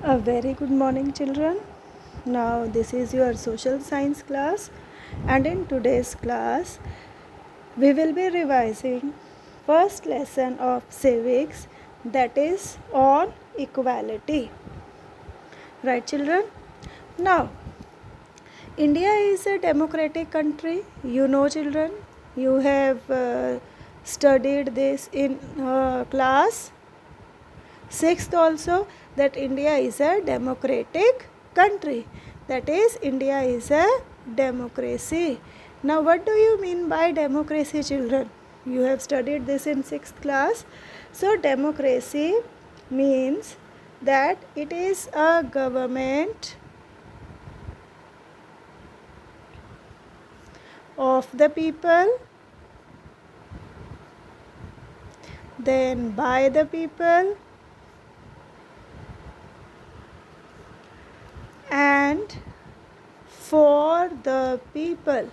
A very good morning, children. Now, this is your social science class, and in today's class, we will be revising first lesson of civics, that is on equality. Right, children? Now, India is a democratic country. You know, children, you have studied this in class 6th also, that India is a democratic country. That is, India is a democracy. Now, what do you mean by democracy, children? You have studied this in 6th class. So, democracy means that it is a government of the people, then by the people, and for the people.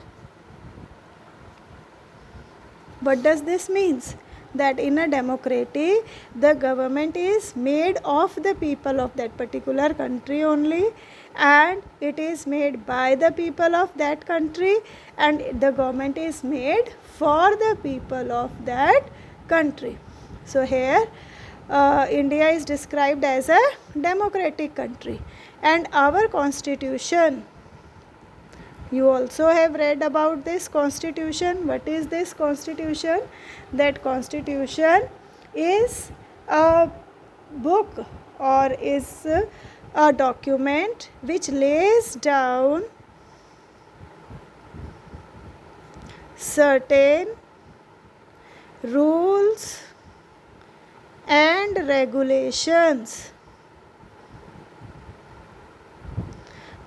What does this means? That in a democracy, the government is made of the people of that particular country only, and it is made by the people of that country, and the government is made for the people of that country. So here India is described as a democratic country, and our constitution, you also have read about this constitution. What is this constitution? That constitution is a book or is a document which lays down certain rules and regulations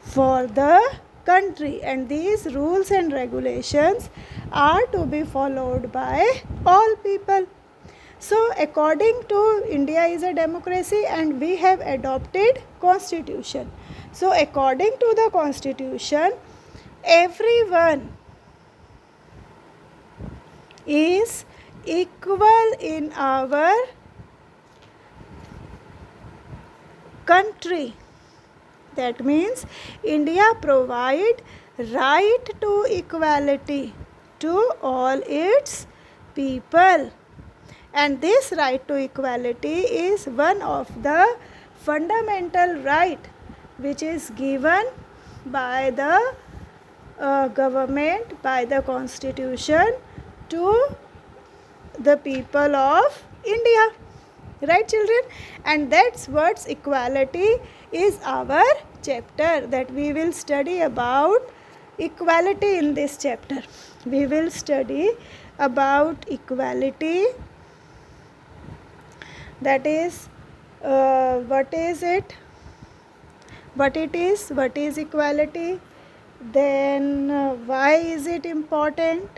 for the country, and these rules and regulations are to be followed by all people. So according to India is a democracy, and we have adopted constitution. So according to the constitution, everyone is equal in our country. That means India provide right to equality to all its people, and this right to equality is one of the fundamental right which is given by the government, by the constitution, to the people of India. Right, children? And that's what equality is our chapter, that we will study about equality in this chapter. We will study about equality, that is what is it, what it is, what is equality, then why is it important,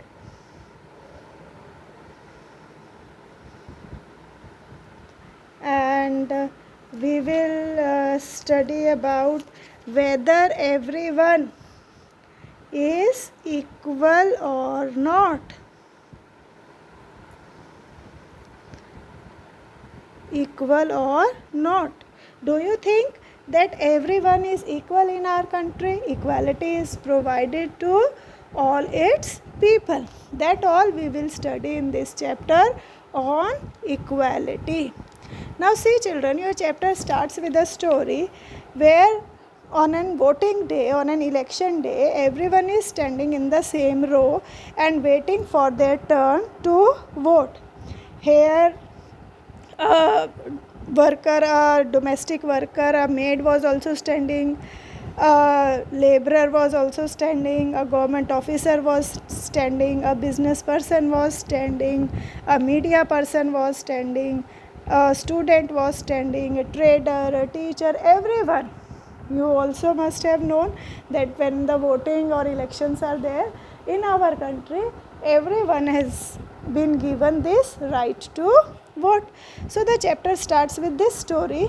and we will study about whether everyone is equal or not. Equal or not. Do you think that everyone is equal in our country? Equality is provided to all its people. That all we will study in this chapter on equality. Now see, children, your chapter starts with a story where on an voting day, on an election day, everyone is standing in the same row and waiting for their turn to vote. Here a worker, a domestic worker, a maid was also standing, a laborer was also standing, a government officer was standing, a business person was standing, a media person was standing, a student was standing, a trader, a teacher, everyone. You also must have known that when the voting or elections are there in our country, everyone has been given this right to vote. So the chapter starts with this story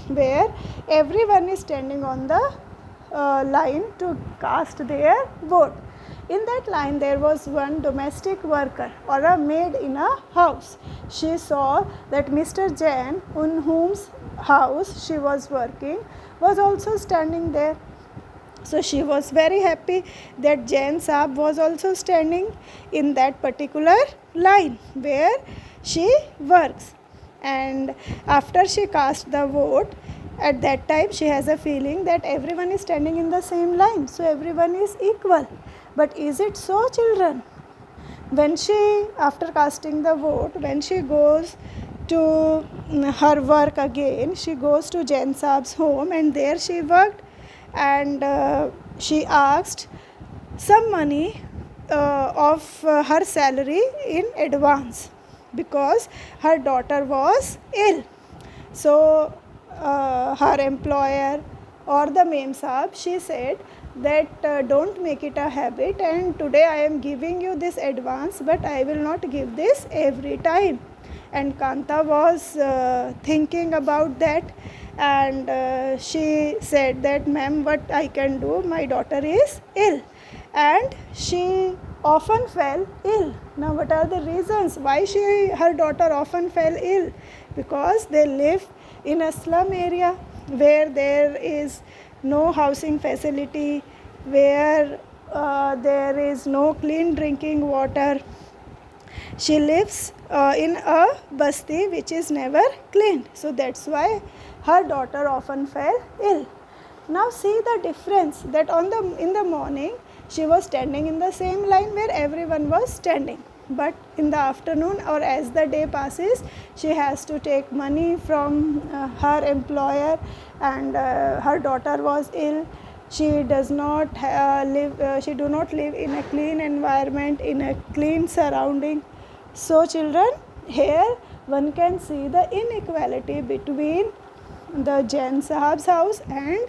where everyone is standing on the line to cast their vote. In that line there was one domestic worker or a maid in a house. She saw that Mr. Jain, on whom house she was working was also standing there. So she was very happy that Jain Saab was also standing in that particular line where she works. And after she cast the vote, at that time she has a feeling that everyone is standing in the same line, so everyone is equal. But is it so, children? When she, after casting the vote, when she goes to her work again, she goes to Jain Saab's home, and there she worked, and she asked some money of her salary in advance because her daughter was ill. So her employer or the Mem Saab, she said that don't make it a habit, and today I am giving you this advance, but I will not give this every time. And Kanta was thinking about that, and she said that, ma'am, what I can do, my daughter is ill, and she often fell ill. Now what are the reasons why her daughter often fell ill? Because they live in a slum area where there is no housing facility, where there is no clean drinking water. She lives in a basti which is never cleaned. So that's why her daughter often fell ill. Now see the difference, that in the morning she was standing in the same line where everyone was standing. But in the afternoon, or as the day passes, she has to take money from her employer, and her daughter was ill. She does not live. She do not live in a clean environment, in a clean surrounding. So, children, here one can see the inequality between the Jain Sahab's house and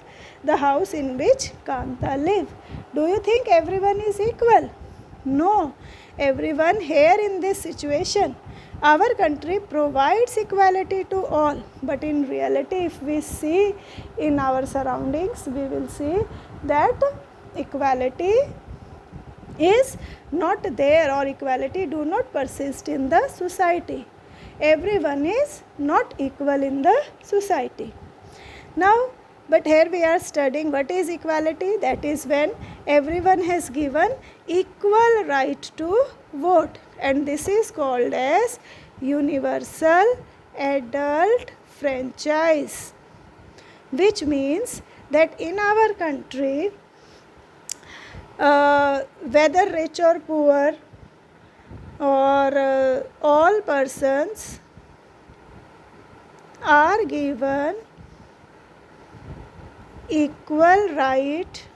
the house in which Kanta lived. Do you think everyone is equal? No. Everyone here in this situation, our country provides equality to all, but in reality, if we see in our surroundings, we will see that equality is not there, or equality do not persist in the society. Everyone is not equal in the society. Now, but here we are studying what is equality. That is when everyone has given equal right to vote, and this is called as universal adult franchise, which means that in our country, whether rich or poor, or all persons are given equal right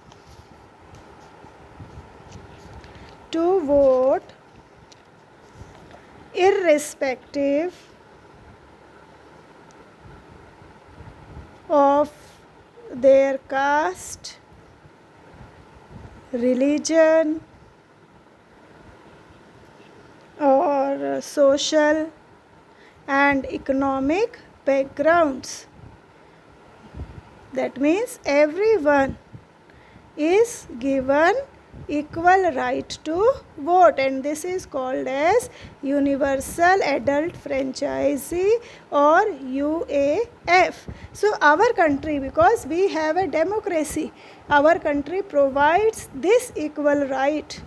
to vote, irrespective of their caste, religion, or social and economic backgrounds. That means everyone is given equal right to vote, and this is called as Universal Adult Franchise, or UAF. So our country, because we have a democracy, our country provides this equal right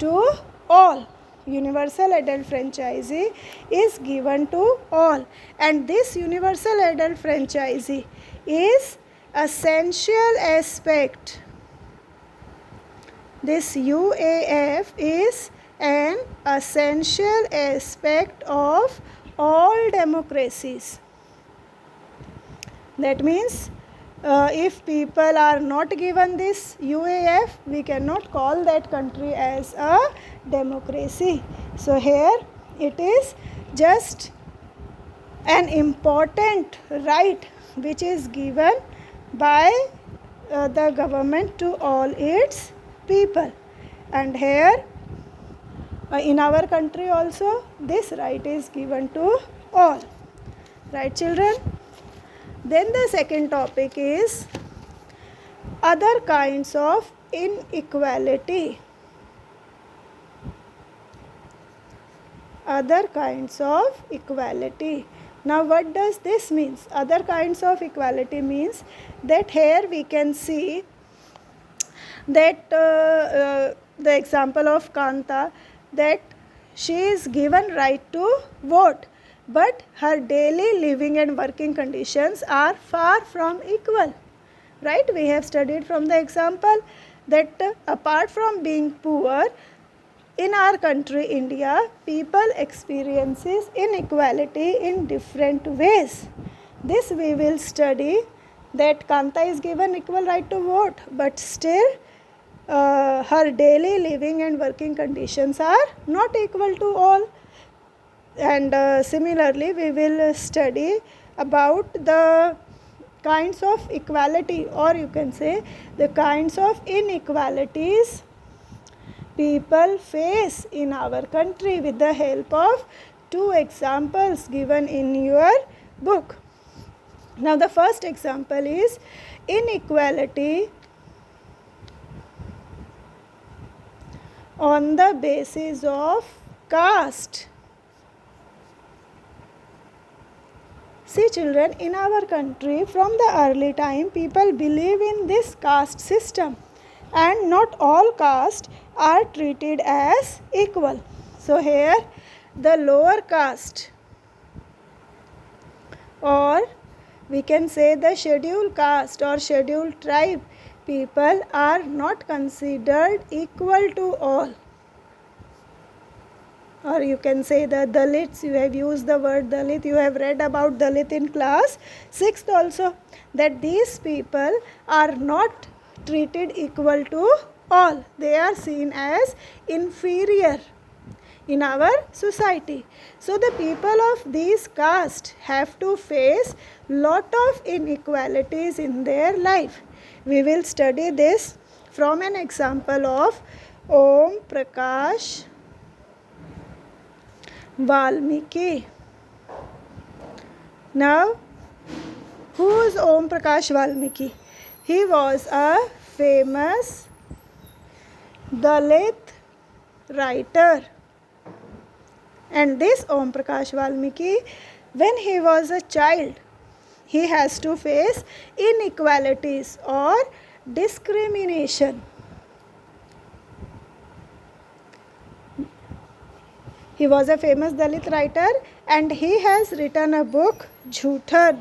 to all. Universal adult franchise is given to all, and this universal adult franchise is essential aspect. This UAF is an essential aspect of all democracies. That means if people are not given this UAF, we cannot call that country as a democracy. So here it is just an important right which is given by the government to all its people. And here in our country also this right is given to all. Right, children? Then the second topic is other kinds of inequality. Other kinds of equality. Now what does this means? Other kinds of equality means that here we can see that the example of Kanta, that she is given right to vote, but her daily living and working conditions are far from equal. Right? We have studied from the example that apart from being poor, in our country India, people experiences inequality in different ways. This we will study, that Kanta is given equal right to vote, but still her daily living and working conditions are not equal to all. And similarly we will study about the kinds of equality, or you can say the kinds of inequalities people face in our country, with the help of two examples given in your book. Now the first example is inequality on the basis of caste. See children, in our country from the early time people believe in this caste system, and not all castes are treated as equal. So here the lower caste, or we can say the scheduled caste or scheduled tribe people, are not considered equal to all. Or you can say the Dalits, you have used the word Dalit, you have read about Dalit in class 6th also, that these people are not treated equal to all. They are seen as inferior in our society. So the people of these castes have to face lot of inequalities in their life. We will study this from an example of Om Prakash Valmiki. Now, who is Om Prakash Valmiki? He was a famous Dalit writer. And this Om Prakash Valmiki, when he was a child, he has to face inequalities or discrimination. He was a famous Dalit writer and he has written a book, Jhuthar.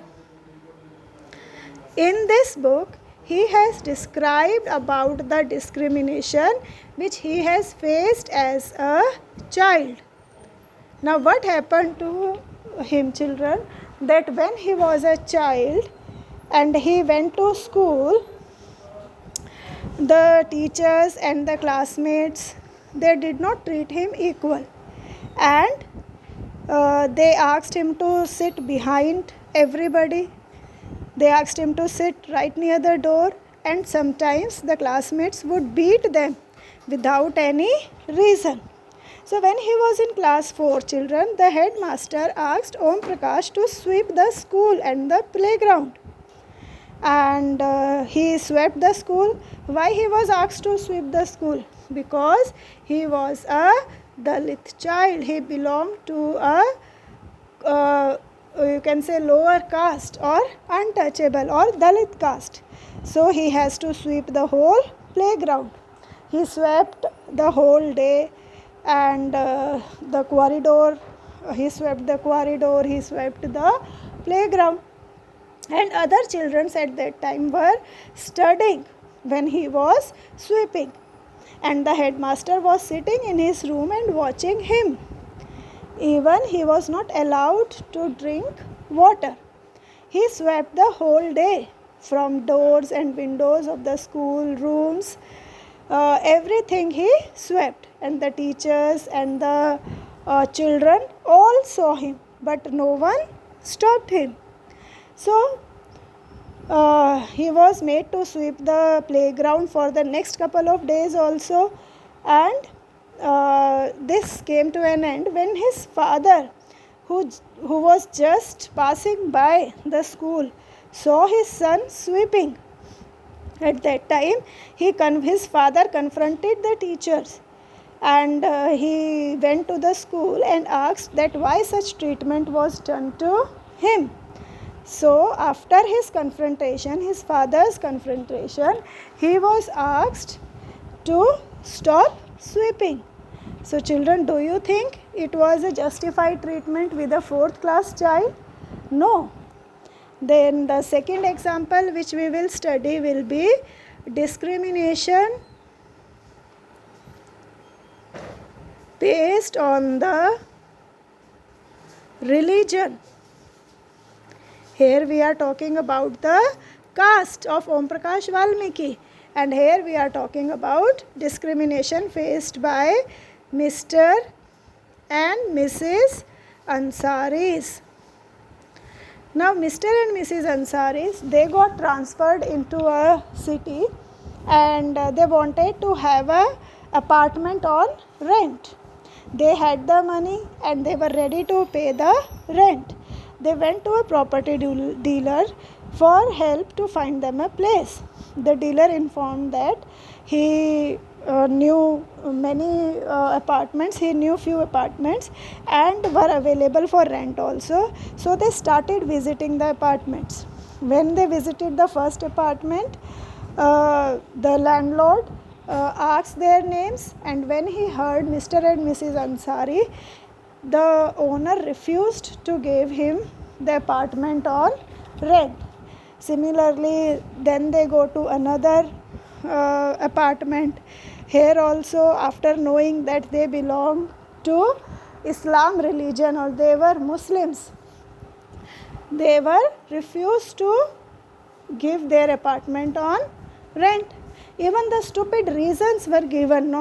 In this book, he has described about the discrimination which he has faced as a child. Now what happened to him children? That when he was a child and he went to school, the teachers and the classmates, they did not treat him equal. And they asked him to sit behind everybody. They asked him to sit right near the door, and sometimes the classmates would beat them without any reason. So when he was in class 4 children, the headmaster asked Om Prakash to sweep the school and the playground. And he swept the school. Why he was asked to sweep the school? Because he was a Dalit child. He belonged to a you can say lower caste or untouchable or Dalit caste. So he has to sweep the whole playground. He swept the whole day, and the corridor, he swept the corridor, he swept the playground. And other children at that time were studying when he was sweeping. And the headmaster was sitting in his room and watching him. Even he was not allowed to drink water. He swept the whole day, from doors and windows of the school rooms. Everything he swept, and the teachers and the children all saw him, but no one stopped him. So he was made to sweep the playground for the next couple of days also, and this came to an end when his father, who was just passing by the school, saw his son sweeping. At that time, his father confronted the teachers, and he went to the school and asked that why such treatment was done to him. So after his confrontation, his father's confrontation, he was asked to stop sweeping. So children, do you think it was a justified treatment with a 4th class child? No. Then the second example which we will study will be discrimination based on the religion. Here we are talking about the caste of Om Prakash Valmiki, and here we are talking about discrimination faced by Mr. and Mrs. Ansaris. Now Mr. and Mrs. Ansaris, they got transferred into a city and they wanted to have a apartment on rent. They had the money and they were ready to pay the rent. They went to a property dealer for help to find them a place. The dealer informed that he knew many apartments, he knew few apartments and were available for rent also. So they started visiting the apartments. When they visited the first apartment, the landlord asked their names, and when he heard Mr. and Mrs. Ansari, the owner refused to give him the apartment on rent. Similarly, then they go to another apartment. Here also, after knowing that they belong to Islam religion or they were Muslims, they were refused to give their apartment on rent. Even the stupid reasons were given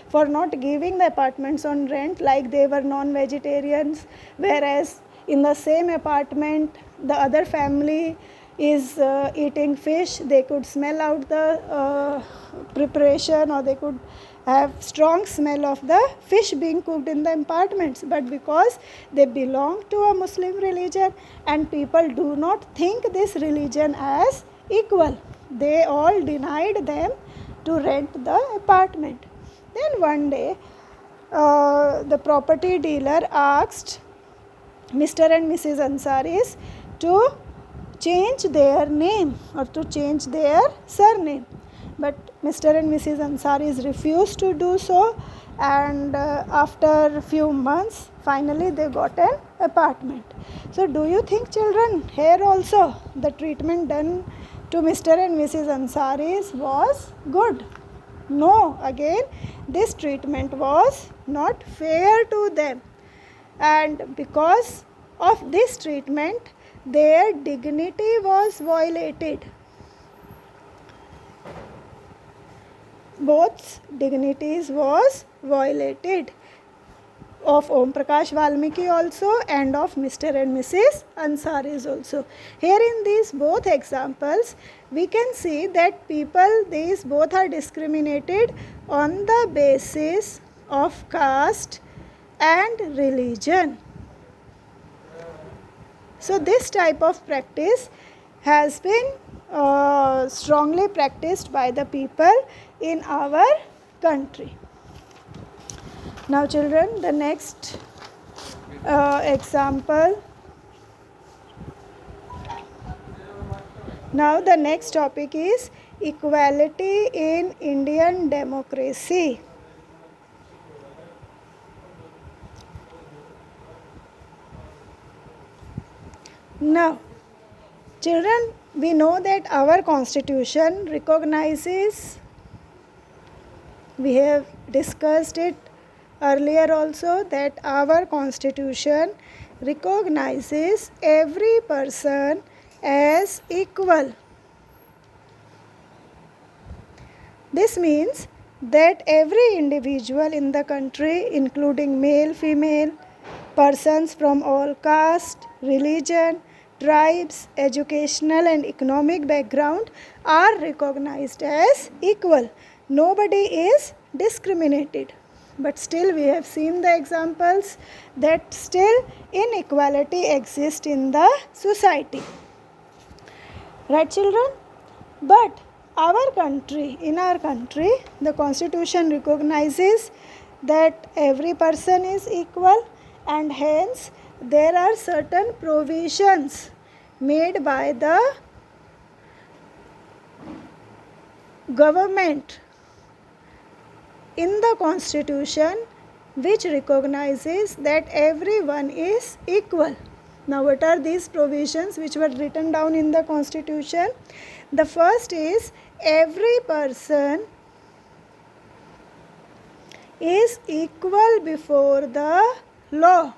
for not giving the apartments on rent, like they were non-vegetarians, whereas in the same apartment the other family is eating fish. They could smell out the preparation, or they could have strong smell of the fish being cooked in the apartments, but because they belong to a Muslim religion and people do not think this religion as equal, they all denied them to rent the apartment. Then one day the property dealer asked Mr. and Mrs. Ansaris to change their name or to change their surname, but Mr. and Mrs. Ansaris refused to do so, and after a few months finally they got an apartment. So do you think, children, here also the treatment done to Mr. and Mrs. Ansaris was good? No, again this treatment was not fair to them, and because of this treatment their dignity was violated. Both dignities was violated, of Om Prakash Valmiki also and of Mr. and Mrs. Ansaris also. Here in these both examples, we can see that these both are discriminated on the basis of caste and religion. So this type of practice has been strongly practiced by the people in our country. Now children, the next example. Now the next topic is equality in Indian democracy. Now children, we know that our constitution recognizes, we have discussed it earlier also, that our constitution recognizes every person as equal. This means that every individual in the country, including male, female, persons from all caste, religion, tribes, educational and economic background, are recognized as equal. Nobody is discriminated. But still we have seen the examples that still inequality exists in the society. Right, children? But in our country, the constitution recognizes that every person is equal, and hence there are certain provisions made by the government in the constitution which recognizes that everyone is equal. Now what are these provisions which were written down in the constitution? The first is every person is equal before the law.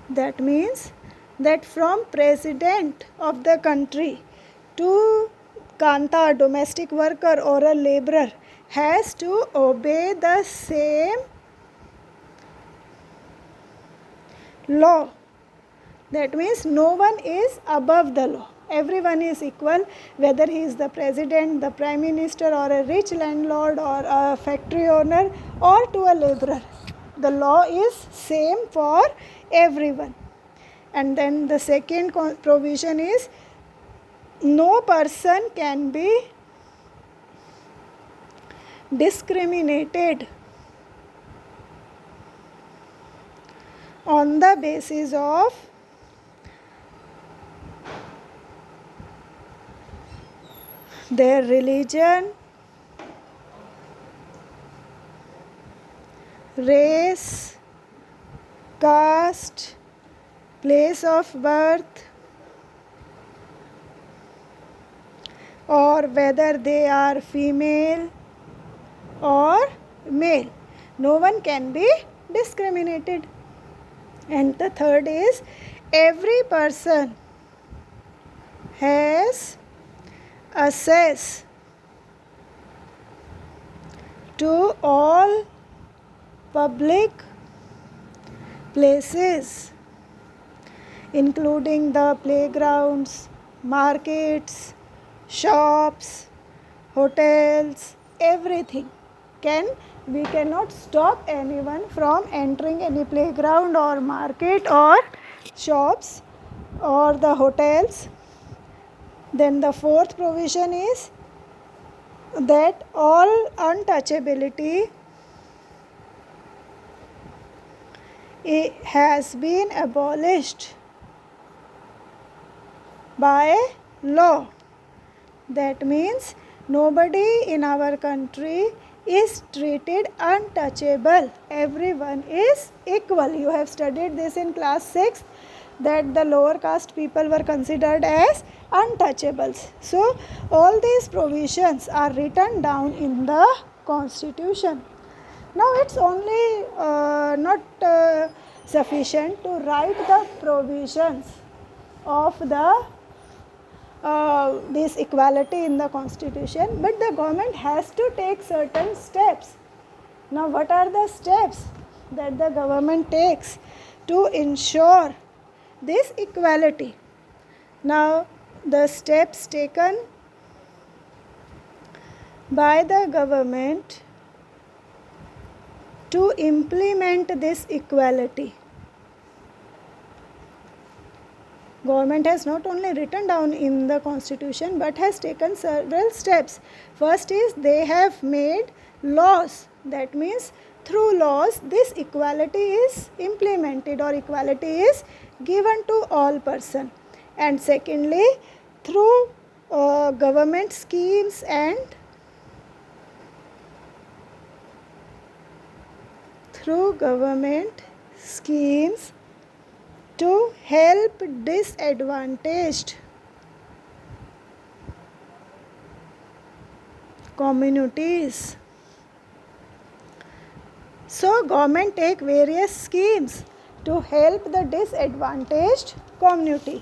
That means that from president of the country to kanta, domestic worker or a laborer has to obey the same law. That means no one is above the law. Everyone is equal, whether he is the president, the prime minister, or a rich landlord, or a factory owner, or to a laborer. The law is same for everyone. And then the second provision is no person can be discriminated on the basis of their religion, race, caste, place of birth, or whether they are female or male. No one can be discriminated. And the third is every person has access to all public places, including the playgrounds, markets, shops, hotels, everything. We cannot stop anyone from entering any playground or market or shops or the hotels. Then the fourth provision is that all untouchability has been abolished by law. That means nobody in our country is treated untouchable. Everyone is equal. You have studied this in class 6, that the lower caste people were considered as untouchables. So all these provisions are written down in the constitution. Now it's only not sufficient to write the provisions of the this equality in the constitution, but the government has to take certain steps. Now what are the steps that the government takes to ensure this equality? Now the steps taken by the government to implement this equality. Government has not only written down in the constitution but has taken several steps. First is they have made laws. That means through laws this equality is implemented or equality is given to all person. And secondly, through government schemes and to help disadvantaged communities. So government take various schemes to help the disadvantaged community.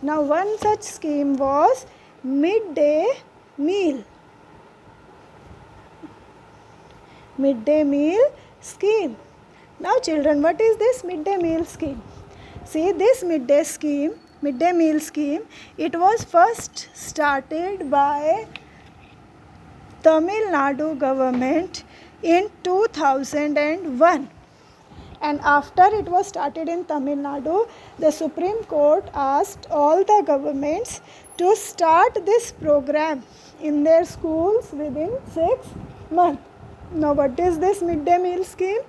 Now one such scheme was midday meal. Midday meal scheme. Now children, what is this midday meal scheme? See, this midday meal scheme, it was first started by Tamil Nadu government in 2001. And after it was started in Tamil Nadu, the Supreme Court asked all the governments to start this program in their schools within 6 months. Now what is this midday meal scheme?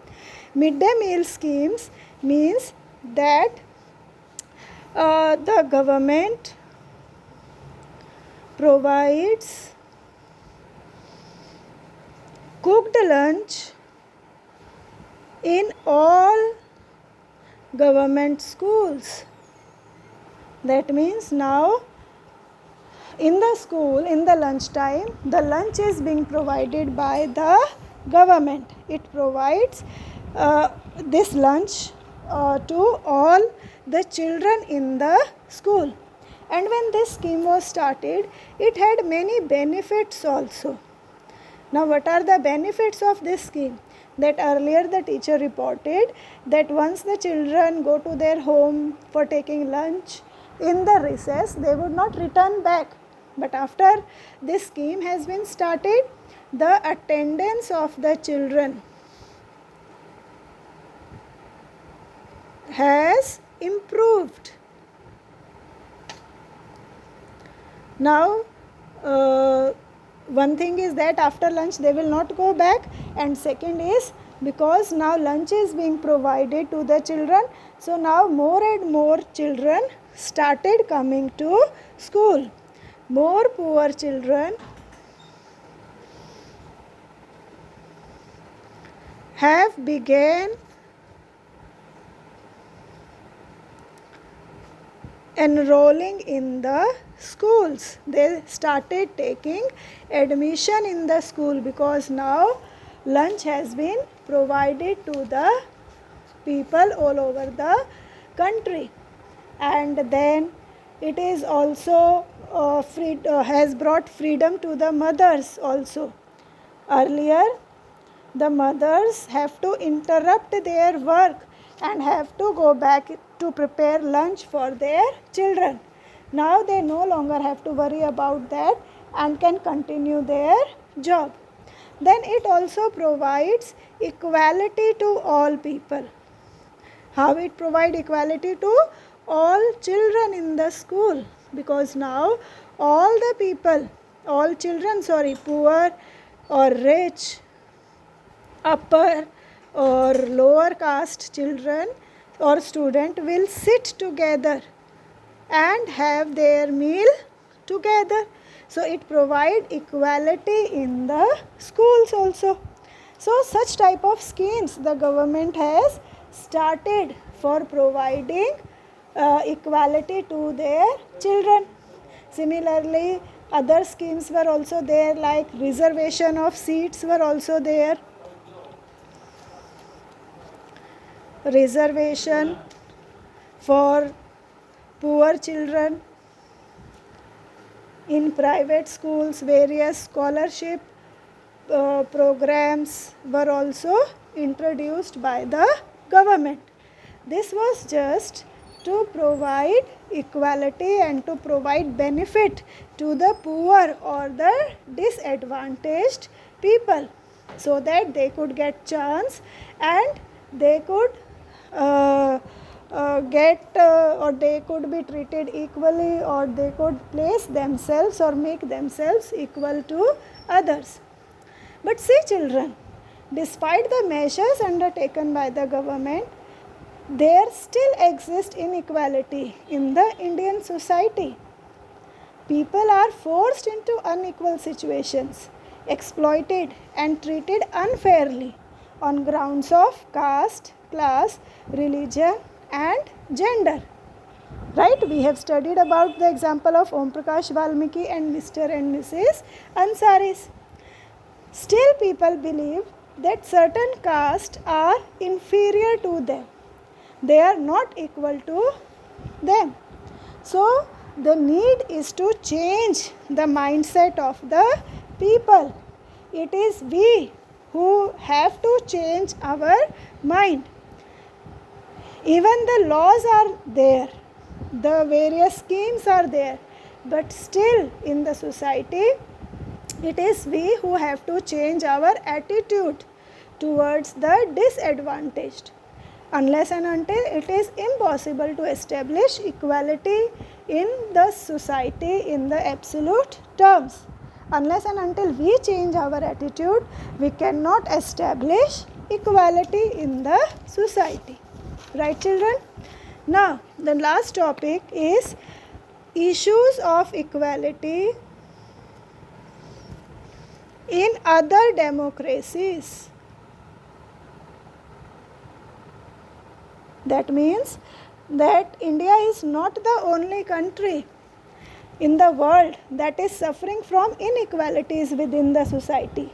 Midday meal schemes means that the government provides cooked lunch in all government schools. That means now in the school, in the lunch time, the lunch is being provided by the government. It provides this lunch to all the children in the school. And when this scheme was started, it had many benefits also. Now, what are the benefits of this scheme? That earlier the teacher reported that once the children go to their home for taking lunch, in the recess they would not return back. But after this scheme has been started, the attendance of the children has improved. Now, one thing is that after lunch they will not go back, and second is because now lunch is being provided to the children, so now more and more children started coming to school. More poor children have begun enrolling in the schools. They started taking admission in the school because now lunch has been provided to the people all over the country. And then it is also has brought freedom to the mothers also. Earlier the mothers have to interrupt their work and have to go back to prepare lunch for their children. Now they no longer have to worry about that and can continue their job. Then it also provides equality to all people. How it provides equality to all children in the school? Because now all the people, all children, poor or rich, upper or lower caste children or student will sit together and have their meal together. So it provides equality in the schools also. So such type of schemes the government has started for providing equality to their children. Similarly, other schemes were also there, like reservation of seats were also there. Reservation for poor children in private schools, various scholarship programs were also introduced by the government. This was just to provide equality and to provide benefit to the poor or the disadvantaged people, so that they could get chance and they could or they could be treated equally, or they could place themselves or make themselves equal to others. But see children, despite the measures undertaken by the government, there still exists inequality in the Indian society. People are forced into unequal situations, exploited and treated unfairly on grounds of caste, class, religion and gender. Right? We have studied about the example of Om Prakash Valmiki and Mr. and Mrs. Ansaris. Still people believe that certain castes are inferior to them. They are not equal to them. So the need is to change the mindset of the people. It is we who have to change our mind. Even the laws are there, the various schemes are there, but still in the society it is we who have to change our attitude towards the disadvantaged. Unless and until it is impossible to establish equality in the society in the absolute terms. Unless and until we change our attitude, we cannot establish equality in the society. Right, children? Now, the last topic is issues of equality in other democracies. That means that India is not the only country in the world that is suffering from inequalities within the society.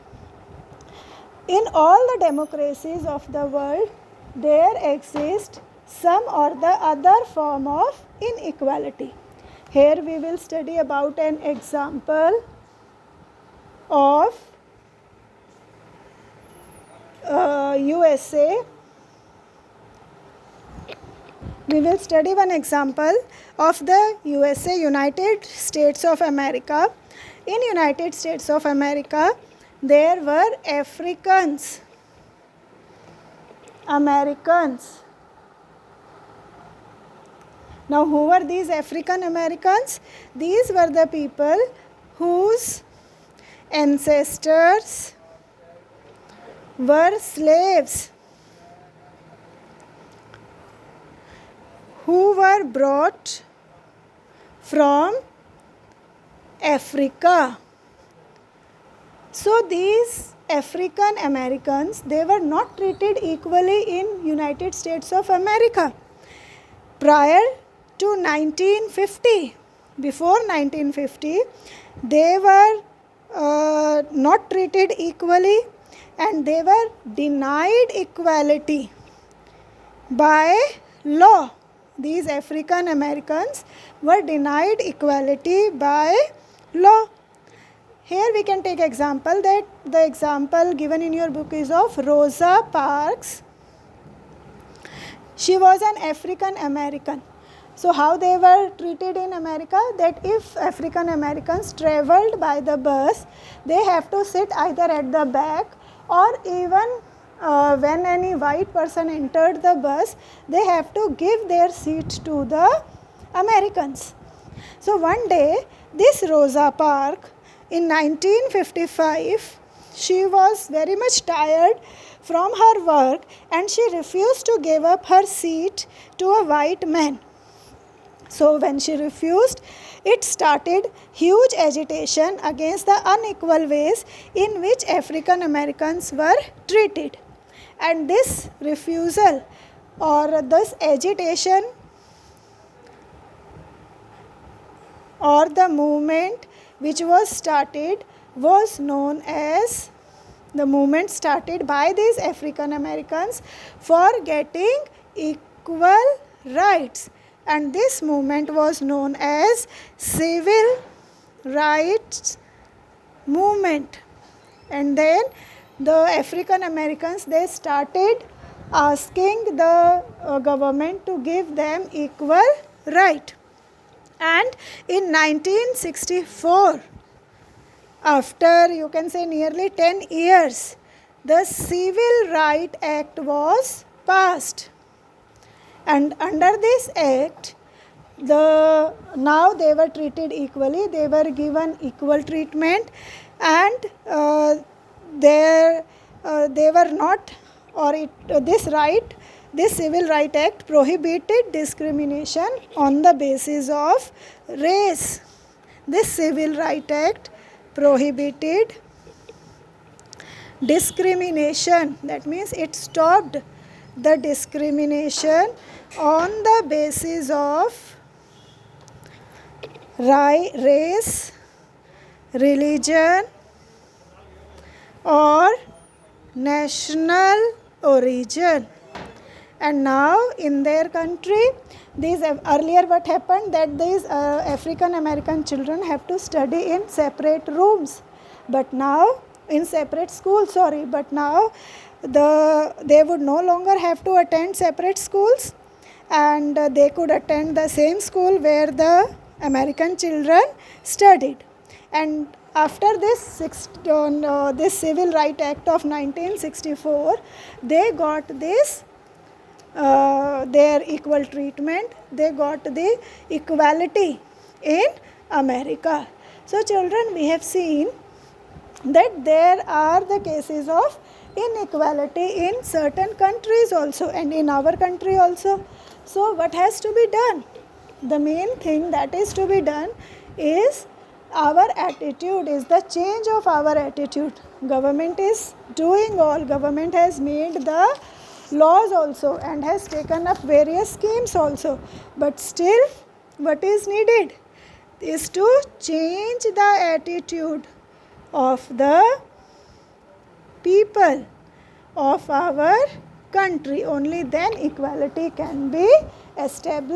In all the democracies of the world, there exists some or the other form of inequality. Here we will study about an example of USA. We will study one example of the USA, United States of America. In United States of America, there were African Americans. Now, who were these African Americans? These were the people whose ancestors were slaves, who were brought from Africa. So these African Americans, they were not treated equally in United States of America. Prior to 1950, before 1950, they were not treated equally, and they were denied equality by law. These African Americans were denied equality by law. Here we can take example, that the example given in your book is of Rosa Parks. She was an African American. So how they were treated in America, that if African Americans traveled by the bus, they have to sit either at the back, or even when any white person entered the bus, they have to give their seat to the Americans. So one day, this Rosa Parks, in 1955, she was very much tired from her work, and she refused to give up her seat to a white man. So when she refused, it started huge agitation against the unequal ways in which African Americans were treated. And this refusal or this agitation or the movement which was started was known as the movement started by these African Americans for getting equal rights. And this movement was known as Civil Rights Movement. And then the African Americans, they started asking the government to give them equal right. And in 1964, after you can say nearly 10 years, the Civil Rights Act was passed. And under this act, now they were treated equally, they were given equal treatment, and they were not, or this Civil Rights Act prohibited discrimination on the basis of race. This Civil Rights Act prohibited discrimination. That means it stopped the discrimination on the basis of race, religion, or national origin. And now in their country, earlier what happened, that these African American children have to study in separate rooms, but now in separate schools, but now they would no longer have to attend separate schools, and they could attend the same school where the American children studied. And after this Civil Rights Act of 1964, they got this their equal treatment, they got the equality in America. So children, we have seen that there are the cases of inequality in certain countries also and in our country also. So what has to be done? The main thing that is to be done is our attitude, is the change of our attitude. Government is doing all, government has made the laws also and has taken up various schemes also, but still what is needed is to change the attitude of the people of our country. Only then equality can be established.